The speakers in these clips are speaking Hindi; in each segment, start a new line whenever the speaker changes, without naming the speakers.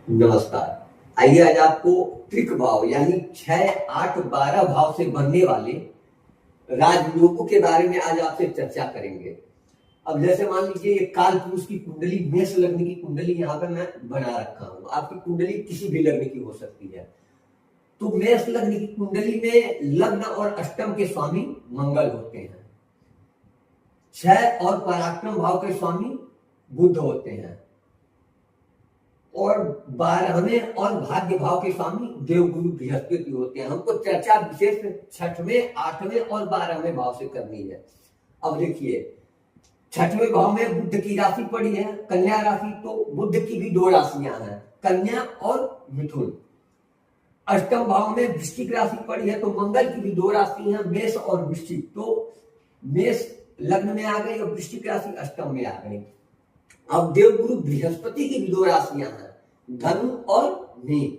नमस्कार। आइए आज आपको त्रिक भाव यानी 6, 8, 12 भाव से बनने वाले राजयोगों के बारे में आज आपसे चर्चा करेंगे। अब जैसे मान लीजिए ये काल पुरुष की कुंडली, मेष लग्न की कुंडली यहाँ पे मैं बना रखा हूँ। आपकी कुंडली किसी भी लग्न की हो सकती है। तो मेष लग्न की कुंडली में लग्न और अष्टम के स्वामी मंगल होते हैं। 6 और पराक्रम भाव के स्वामी बुध होते हैं और 12वें और भाग्य भाव के स्वामी देवगुरु बृहस्पति होते हैं। हमको चर्चा विशेष 6वें, 8वें और 12वें भाव से करनी है। अब देखिए 6वें भाव में बुध की राशि पड़ी है कन्या राशि, तो बुध की भी 2 राशियां हैं, कन्या और मिथुन। अष्टम भाव में वृश्चिक राशि पड़ी है, तो मंगल की भी 2 राशि हैं, मेष और वृश्चिक। तो मेष लग्न में आ गई और वृश्चिक राशि अष्टम में आ गई। अब देवगुरु बृहस्पति की भी 2 राशियां हैं, धनु और मीन।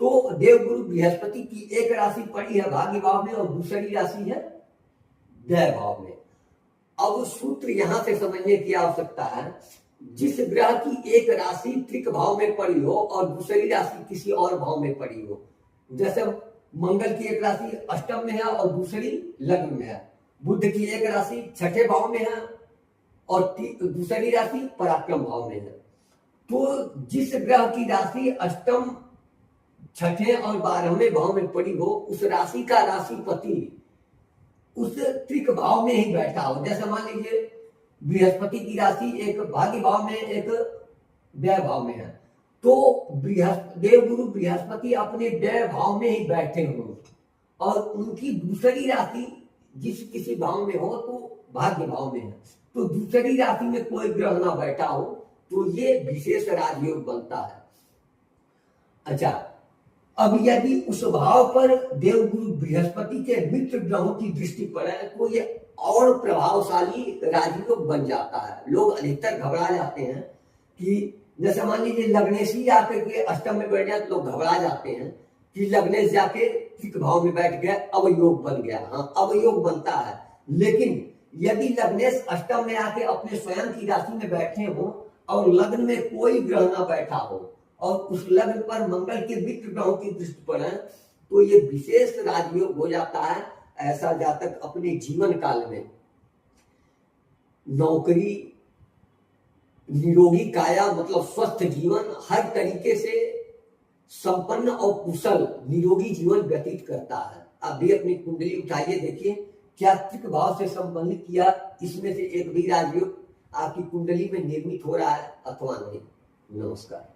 तो देवगुरु बृहस्पति की एक राशि पड़ी है भाग्य भाव में और दूसरी राशि है व्यय भाव में। अब सूत्र यहां से समझने की आवश्यकता है, जिस ग्रह की एक राशि त्रिक भाव में पड़ी हो और दूसरी राशि किसी और भाव में पड़ी हो, जैसे मंगल की एक राशि अष्टम में है और दूसरी लग्न में है, बुध की एक राशि 6ठे भाव में है और दूसरी राशि पराक्रम भाव में है। तो जिस ग्रह की राशि अष्टम, 6ठे और 12वें भाव में पड़ी हो, उस राशि का राशिपति उस त्रिक भाव में ही बैठा हो। जैसे मान लीजिए बृहस्पति की राशि एक भाग्य भाव में, एक व्यय भाव में है, तो देवगुरु बृहस्पति अपने व्यय भाव में ही बैठे हो और उनकी दूसरी राशि जिस किसी भाव में हो तो भाग्य भाव में है, तो दूसरी राशि में कोई ग्रह ना बैठा हो, तो ये विशेष राजयोग बनता है। अच्छा, अब यदि उस भाव पर देवगुरु बृहस्पति के मित्र ग्रहों की दृष्टि पड़े तो ये और प्रभावशाली राजयोग बन जाता है। लोग अधिकतर घबरा जाते हैं कि जैसे मान लीजिए लग्नेशी आकर के अष्टम में बैठ जाए तो लोग घबरा जाते हैं कि लग्नेश जाके त्रिक भाव में बैठ गया, अवयोग बन गया। हाँ, अवयोग बनता है, लेकिन यदि लग्नेश अष्टम में आके अपने स्वयं की राशि में बैठे हो और लग्न में कोई ग्रह ना बैठा हो और उस लग्न पर मंगल के मित्र ग्रहों की दृष्टि पड़े, तो ये विशेष राजयोग हो जाता है। ऐसा जातक अपने जीवन काल में नौकरी, निरोगी काया मतलब स्वस्थ जीवन, हर तरीके से संपन्न और कुशल निरोगी जीवन व्यतीत करता है। आप भी अपनी कुंडली उठाइए, देखिए क्या त्रिक भाव से संबंधित किया इसमें से एक भी राजयोग आपकी कुंडली में निर्मित हो रहा है अथवा नहीं। नमस्कार।